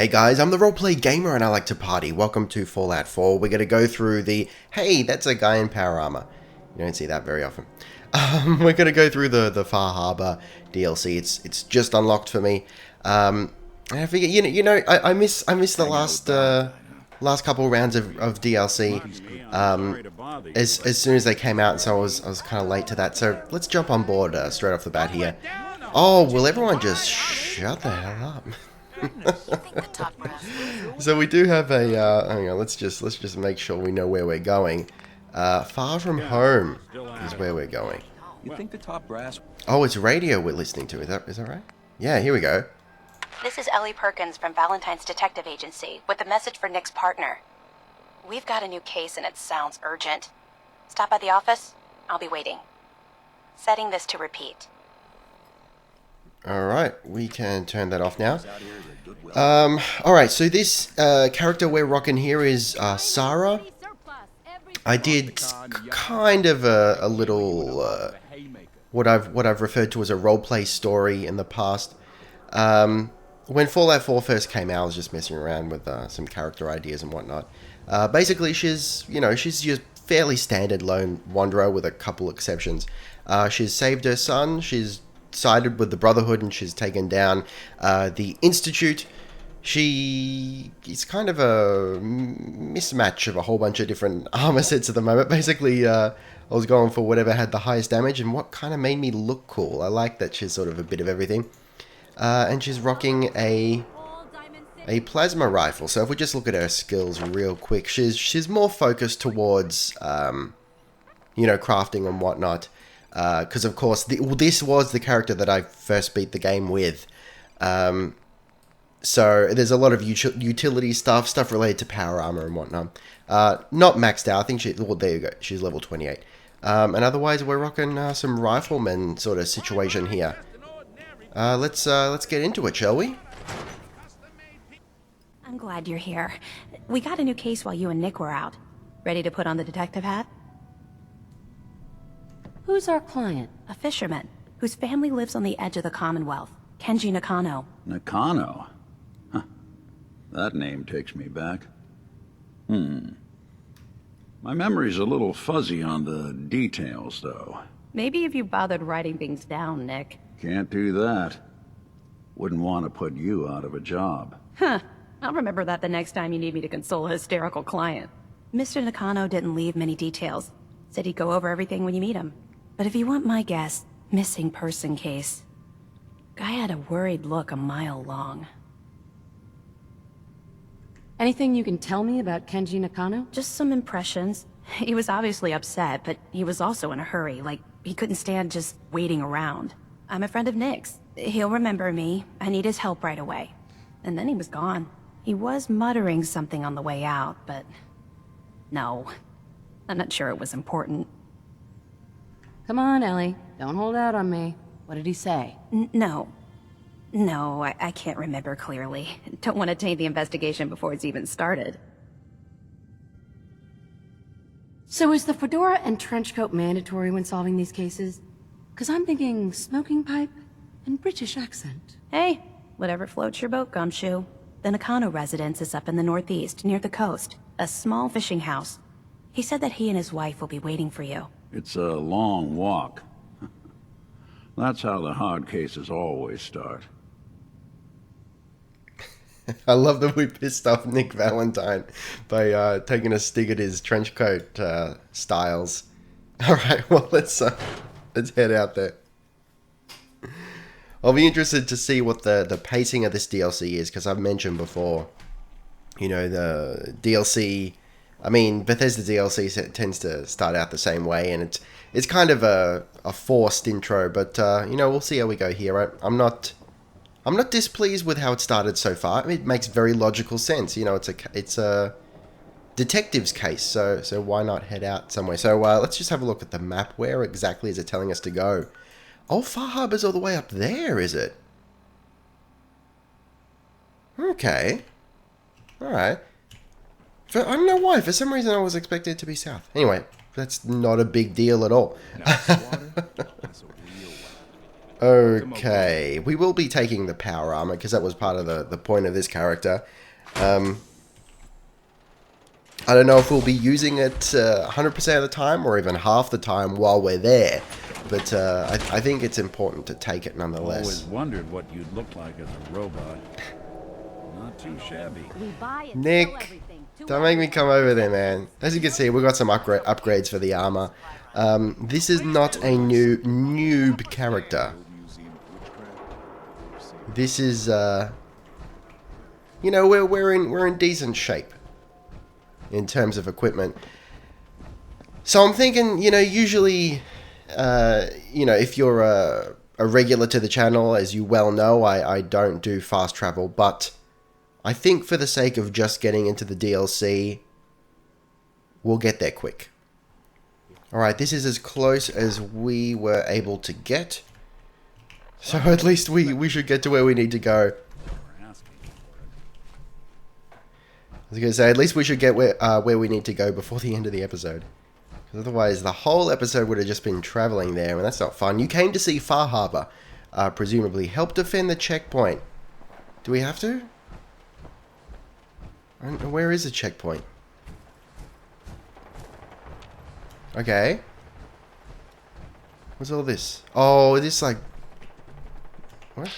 Hey guys, I'm the Roleplay Gamer and I like to party. Welcome to Fallout 4. We're going to go through the... Hey, that's a guy in power armor. You don't see that very often. We're going to go through the Far Harbor DLC. It's just unlocked for me. And I figure, I miss the last couple rounds of DLC. As soon as they came out, so I was kind of late to that. So let's jump on board straight off the bat here. Oh, will everyone just shut the hell up? So we do have a hang on, let's just make sure we know where we're going. Far from home is where we're going. You think the top brass? Oh, it's radio we're listening to. Is that right? Yeah, here we go. This is Ellie Perkins from Valentine's Detective Agency with a message for Nick's partner. We've got a new case and it sounds urgent. Stop by the office. I'll be waiting. Setting this to repeat. Alright, we can turn that off now. Alright, so this character we're rocking here is Sara. I did kind of a little what I've referred to as a roleplay story in the past. When Fallout 4 first came out, I was just messing around with some character ideas and whatnot. Basically, she's just fairly standard lone wanderer with a couple exceptions. She's saved her son. She's sided with the Brotherhood and she's taken down the Institute. She is kind of a mismatch of a whole bunch of different armor sets at the moment. Basically, I was going for whatever had the highest damage and what kind of made me look cool. I like that she's sort of a bit of everything. And she's rocking a plasma rifle. So if we just look at her skills real quick, she's more focused towards, crafting and whatnot. Because of course, this was the character that I first beat the game with. So there's a lot of utility stuff related to power armor and whatnot. Not maxed out. I think there you go. She's level 28. And otherwise, we're rocking some rifleman sort of situation here. Let's get into it, shall we? I'm glad you're here. We got a new case while you and Nick were out. Ready to put on the detective hat? Who's our client? A fisherman, whose family lives on the edge of the Commonwealth. Kenji Nakano. Nakano? Huh. That name takes me back. My memory's a little fuzzy on the details, though. Maybe if you bothered writing things down, Nick. Can't do that. Wouldn't want to put you out of a job. Huh. I'll remember that the next time you need me to console a hysterical client. Mr. Nakano didn't leave many details. Said he'd go over everything when you meet him. But if you want my guess, missing person case. Guy had a worried look a mile long. Anything you can tell me about Kenji Nakano? Just some impressions. He was obviously upset, but he was also in a hurry, like he couldn't stand just waiting around. I'm a friend of Nick's. He'll remember me. I need his help right away. And then he was gone. He was muttering something on the way out, but... no. I'm not sure it was important. Come on, Ellie. Don't hold out on me. What did he say? No, I can't remember clearly. Don't want to taint the investigation before it's even started. So is the fedora and trench coat mandatory when solving these cases? Because I'm thinking smoking pipe and British accent. Hey, whatever floats your boat, Gumshoe. The Nakano residence is up in the northeast, near the coast. A small fishing house. He said that he and his wife will be waiting for you. It's a long walk. That's how the hard cases always start. I love that we pissed off Nick Valentine by taking a stig at his trench coat styles. Alright, well, let's head out there. I'll be interested to see what the pacing of this DLC is, because I've mentioned before, the DLC... I mean, Bethesda DLC tends to start out the same way, and it's kind of a forced intro, but, we'll see how we go here. I'm not displeased with how it started so far. I mean, it makes very logical sense. It's a detective's case, so why not head out somewhere? So let's just have a look at the map. Where exactly is it telling us to go? Oh, Far Harbor's all the way up there, is it? Okay. Alright. I don't know why. For some reason, I was expecting it to be south. Anyway, that's not a big deal at all. Okay, we will be taking the power armor because that was part of the point of this character. I don't know if we'll be using it 100% of the time or even half the time while we're there, but I think it's important to take it nonetheless. Always wondered what you'd look like as a robot. Not too shabby. Nick, don't make me come over there, man. As you can see, we've got some upgrades for the armor. This is not a new noob character. This is, you know, we're in decent shape in terms of equipment. So I'm thinking, you know, usually, you know, if you're a regular to the channel, as you well know, I don't do fast travel, but I think for the sake of just getting into the DLC, we'll get there quick. Alright, this is as close as we were able to get. So at least we should get to where we need to go. I was going to say, at least we should get where we need to go before the end of the episode. Otherwise, the whole episode would have just been traveling there, and that's not fun. You came to see Far Harbor, presumably. Help defend the checkpoint. Do we have to? I don't know, where is the checkpoint? Okay. What's all this? Oh, this like... What?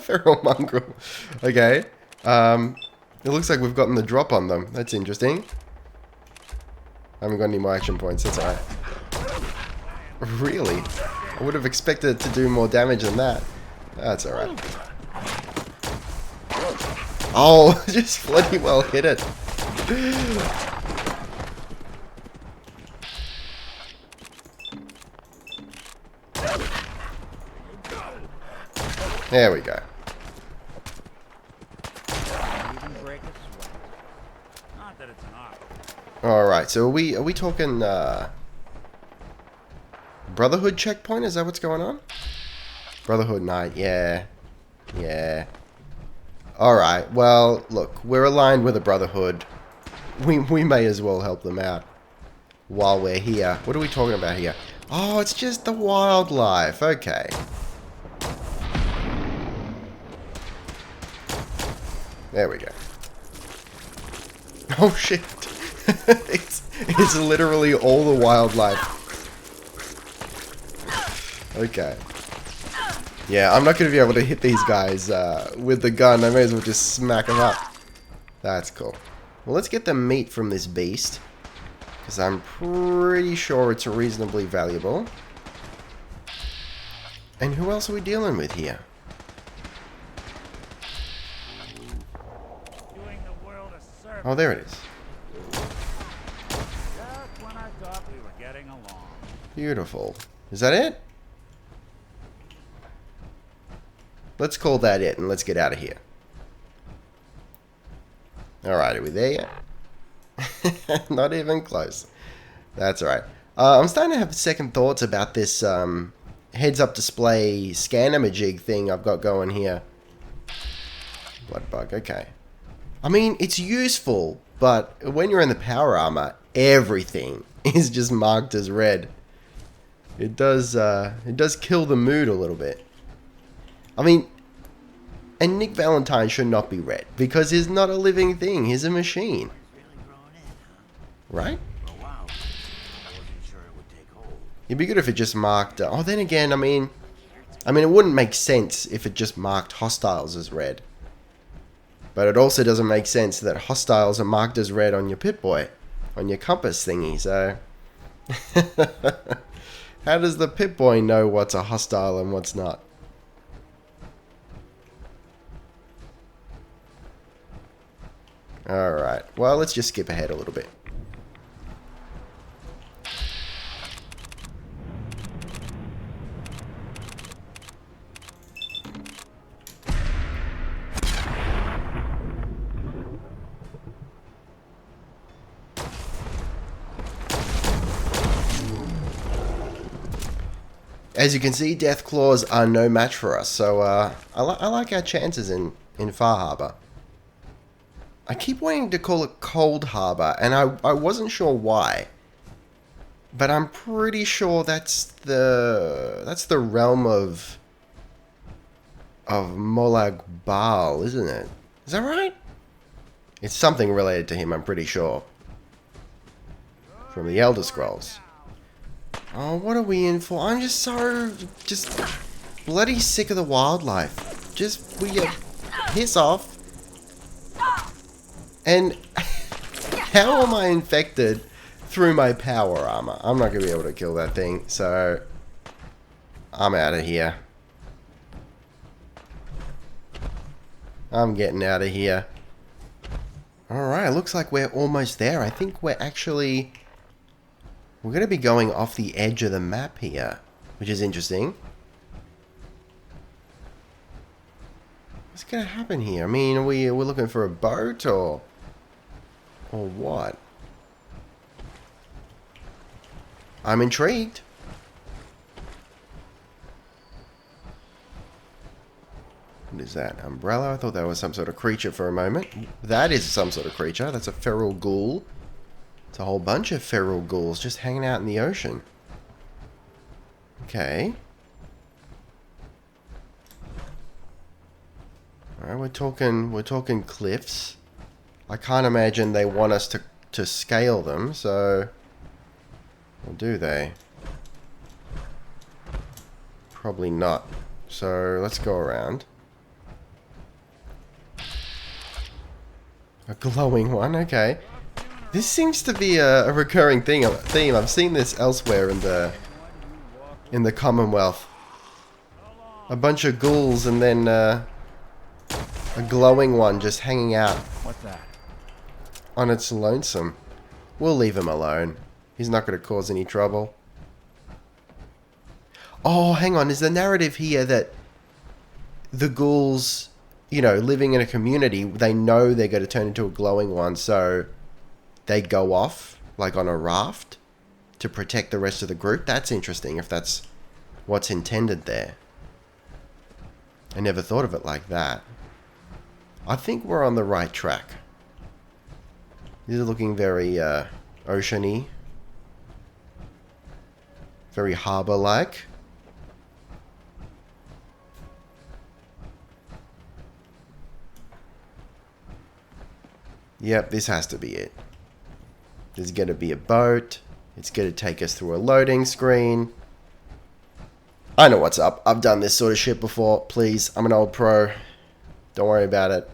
Feral mongrel. Okay. It looks like we've gotten the drop on them. That's interesting. I haven't got any more action points. That's alright. Really? I would have expected it to do more damage than that. That's alright. Oh, just bloody well hit it. There we go. Alright, so are we talking Brotherhood checkpoint? Is that what's going on? Brotherhood night, yeah. Yeah. Alright, well, look, we're aligned with the Brotherhood. We may as well help them out while we're here. What are we talking about here? Oh, it's just the wildlife. Okay. There we go. Oh shit. it's literally all the wildlife. Okay. Yeah, I'm not going to be able to hit these guys with the gun. I may as well just smack them up. That's cool. Well, let's get the meat from this beast, because I'm pretty sure it's reasonably valuable. And who else are we dealing with here? Oh, there it is. Beautiful. Is that it? Let's call that it, and let's get out of here. Alright, are we there yet? Not even close. That's alright. I'm starting to have second thoughts about this heads-up display scan-a-majig thing I've got going here. Blood bug, okay. I mean, it's useful, but when you're in the power armor, everything is just marked as red. It does kill the mood a little bit. I mean, and Nick Valentine should not be red, because he's not a living thing, he's a machine. Right? It'd be good if it just marked... oh, then again, I mean, it wouldn't make sense if it just marked hostiles as red. But it also doesn't make sense that hostiles are marked as red on your Pip-Boy, on your compass thingy, so... How does the Pip-Boy know what's a hostile and what's not? Alright, well, let's just skip ahead a little bit. As you can see, death claws are no match for us, so I like our chances in Far Harbor. I keep wanting to call it Cold Harbor, and I wasn't sure why. But I'm pretty sure that's the realm of Molag Bal, isn't it? Is that right? It's something related to him, I'm pretty sure. From the Elder Scrolls. Oh, what are we in for? I'm just so bloody sick of the wildlife. Just will you piss off? And how am I infected through my power armor? I'm not gonna be able to kill that thing, so I'm out of here. I'm getting out of here. Alright, looks like we're almost there. I think we're going to be going off the edge of the map here, which is interesting. What's going to happen here? I mean, we're looking for a boat or what? I'm intrigued. What is that? Umbrella? I thought that was some sort of creature for a moment. That is some sort of creature. That's a feral ghoul. It's a whole bunch of feral ghouls just hanging out in the ocean. Okay. Alright, we're talking cliffs. I can't imagine they want us to scale them, so... Or do they? Probably not. So, let's go around. A glowing one, okay. This seems to be a recurring theme. I've seen this elsewhere in the Commonwealth. A bunch of ghouls and then a glowing one just hanging out. What's that? On its lonesome. We'll leave him alone. He's not going to cause any trouble. Oh, hang on. Is the narrative here that the ghouls, you know, living in a community, they know they're going to turn into a glowing one, so they go off, like on a raft, to protect the rest of the group? That's interesting, if that's what's intended there. I never thought of it like that. I think we're on the right track. These are looking very ocean-y. Very harbour-like. Yep, this has to be it. There's going to be a boat. It's going to take us through a loading screen. I know what's up. I've done this sort of shit before. Please, I'm an old pro. Don't worry about it.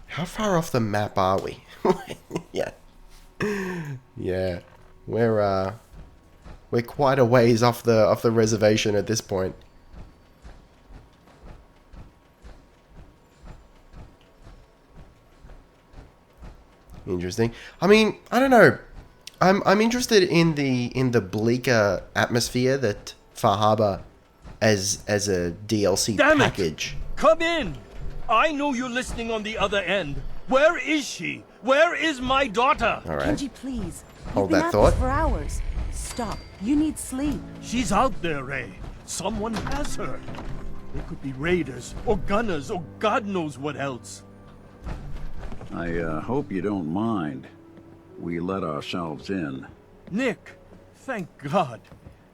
How far off the map are we? Yeah. Yeah. We're quite a ways off the reservation at this point. Interesting. I mean, I don't know. I'm interested in the bleaker atmosphere that Far Harbor as a DLC package. Come in! I know you're listening on the other end. Where is she? Where is my daughter? All right. Kenji, please. Hold You've that been at thought. this for hours. Stop. You need sleep. She's out there, Ray. Someone has her. They could be raiders, or gunners, or God knows what else. I hope you don't mind. We let ourselves in. Nick, thank God.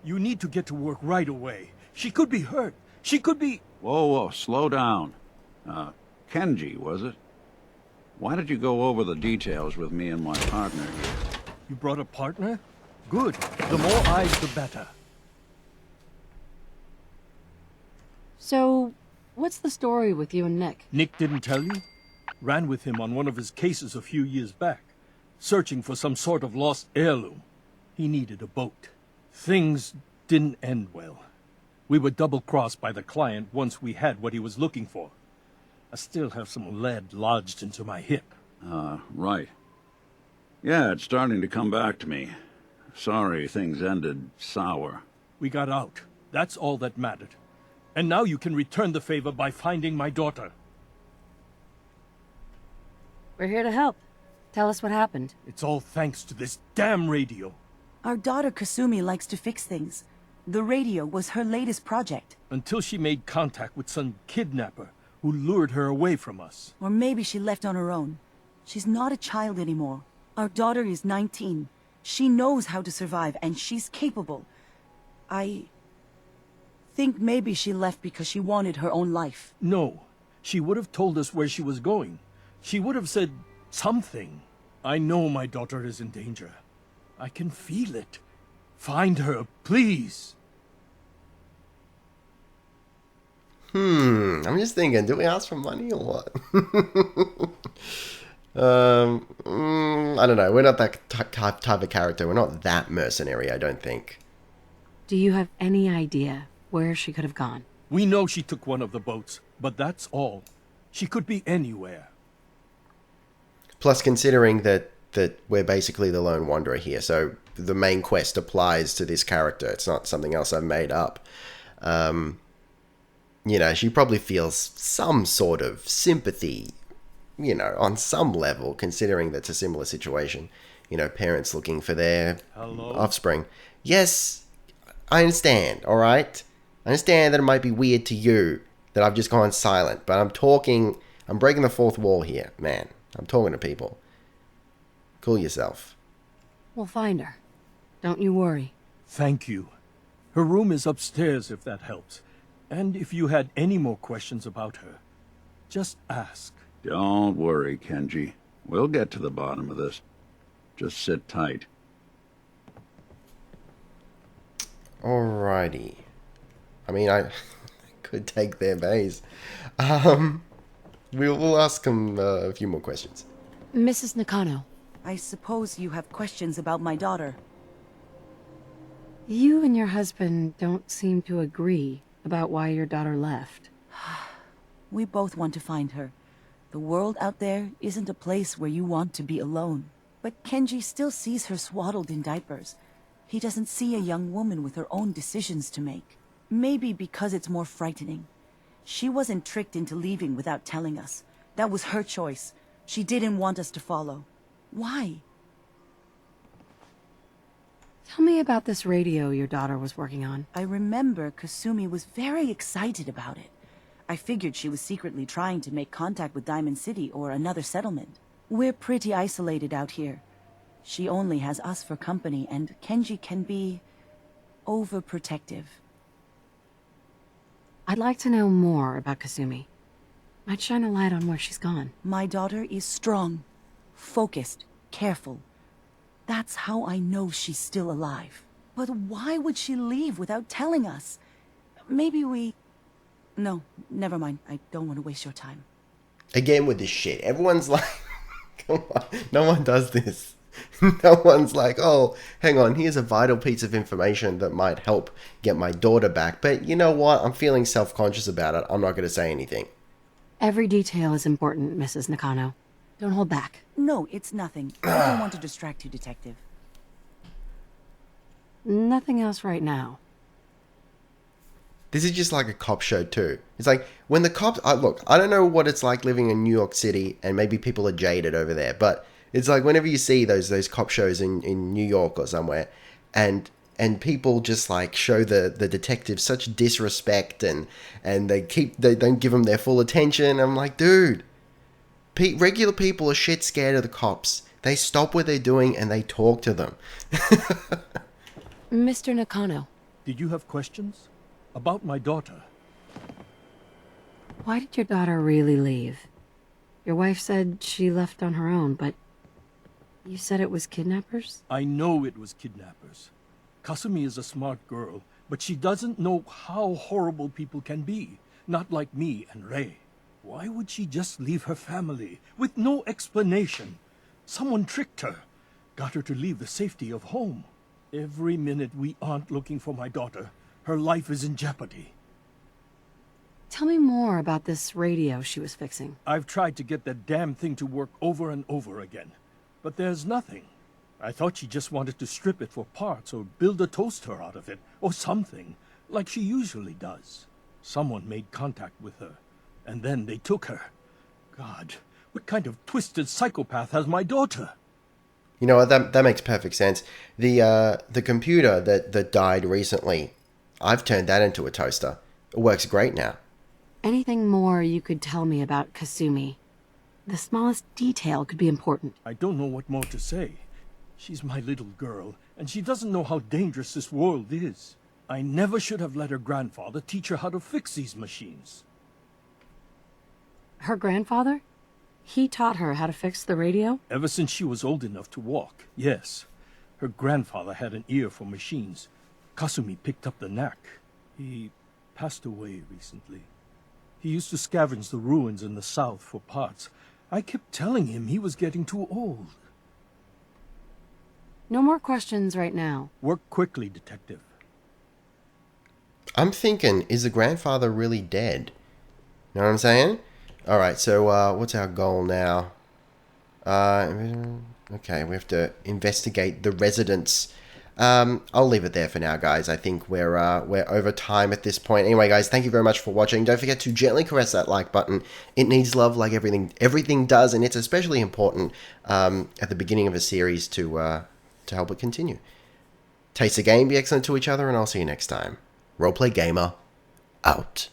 You need to get to work right away. She could be hurt. She could be... Whoa, slow down. Kenji, was it? Why did you go over the details with me and my partner here? You brought a partner? Good. The more eyes, the better. So, what's the story with you and Nick? Nick didn't tell you? Ran with him on one of his cases a few years back, searching for some sort of lost heirloom. He needed a boat. Things didn't end well. We were double-crossed by the client once we had what he was looking for. I still have some lead lodged into my hip. Right. Yeah, it's starting to come back to me. Sorry things ended sour. We got out. That's all that mattered. And now you can return the favor by finding my daughter. We're here to help. Tell us what happened. It's all thanks to this damn radio. Our daughter Kasumi likes to fix things. The radio was her latest project. Until she made contact with some kidnapper who lured her away from us. Or maybe she left on her own. She's not a child anymore. Our daughter is 19. She knows how to survive, and she's capable. I think maybe she left because she wanted her own life. No. She would have told us where she was going. She would have said something. I know my daughter is in danger. I can feel it. Find her, please. I'm just thinking, do we ask for money or what? I don't know. We're not that type of character. We're not that mercenary, I don't think. Do you have any idea where she could have gone? We know she took one of the boats, but that's all. She could be anywhere. Plus, considering that we're basically the lone wanderer here, so the main quest applies to this character. It's not something else I've made up. You know, she probably feels some sort of sympathy, you know, on some level, considering that's a similar situation. You know, parents looking for their offspring. Yes, I understand, all right? I understand that it might be weird to you that I've just gone silent, but I'm breaking the fourth wall here, man. I'm talking to people. Cool yourself. We'll find her. Don't you worry. Thank you. Her room is upstairs, if that helps. And if you had any more questions about her, just ask. Don't worry, Kenji. We'll get to the bottom of this. Just sit tight. Alrighty. I mean, I could take their base. We'll ask them a few more questions. Mrs. Nakano, I suppose you have questions about my daughter. you and your husband don't seem to agree about why your daughter left. We both want to find her. The world out there isn't a place where you want to be alone. But Kenji still sees her swaddled in diapers. He doesn't see a young woman with her own decisions to make. Maybe because it's more frightening. She wasn't tricked into leaving without telling us. That was her choice. She didn't want us to follow. Why? Tell me about this radio your daughter was working on. I remember Kasumi was very excited about it. I figured she was secretly trying to make contact with Diamond City or another settlement. We're pretty isolated out here. She only has us for company, and Kenji can be overprotective. I'd like to know more about Kasumi. Might shine a light on where she's gone. My daughter is strong, focused, careful. That's how I know she's still alive. But why would she leave without telling us? Maybe we... No, never mind. I don't want to waste your time. Again with this shit. Everyone's like, come on. No one does this. No one's like, oh, hang on, here's a vital piece of information that might help get my daughter back. But you know what? I'm feeling self-conscious about it. I'm not going to say anything. Every detail is important, Mrs. Nakano. Don't hold back. No, it's nothing. I don't want to distract you, Detective. Nothing else right now. This is just like a cop show too. It's like when the cops... look, I don't know what it's like living in New York City, and maybe people are jaded over there, but it's like whenever you see those cop shows in New York or somewhere, and people just like show the detectives such disrespect, and they don't give them their full attention. I'm like, dude, regular people are shit scared of the cops. They stop what they're doing and they talk to them. Mr. Nakano, Did you have questions? About my daughter? why did your daughter really leave? Your wife said she left on her own, but you said it was kidnappers? I know it was kidnappers. Kasumi is a smart girl, but she doesn't know how horrible people can be. Not like me and Rei. Why would she just leave her family with no explanation? Someone tricked her. Got her to leave the safety of home. Every minute we aren't looking for my daughter, her life is in jeopardy. Tell me more about this radio she was fixing. I've tried to get that damn thing to work over and over again, but there's nothing. I thought she just wanted to strip it for parts or build a toaster out of it, or something, like she usually does. Someone made contact with her, and then they took her. God, what kind of twisted psychopath has my daughter? You know what? That makes perfect sense. The computer that died recently, I've turned that into a toaster. It works great now. Anything more you could tell me about Kasumi? The smallest detail could be important. I don't know what more to say. She's my little girl, and she doesn't know how dangerous this world is. I never should have let her grandfather teach her how to fix these machines. Her grandfather? He taught her how to fix the radio? Ever since she was old enough to walk, yes. Her grandfather had an ear for machines. Kasumi picked up the knack. He passed away recently. He used to scavenge the ruins in the south for parts. I kept telling him he was getting too old. No more questions right now. Work quickly, Detective. I'm thinking, is the grandfather really dead? Know what I'm saying? Alright, so what's our goal now? Okay, we have to investigate the residence. I'll leave it there for now, guys. I think we're over time at this point. Anyway, guys, thank you very much for watching. Don't forget to gently caress that like button. It needs love like everything does, and it's especially important at the beginning of a series to help it continue. Taste the game, be excellent to each other, and I'll see you next time. Roleplay Gamer, out.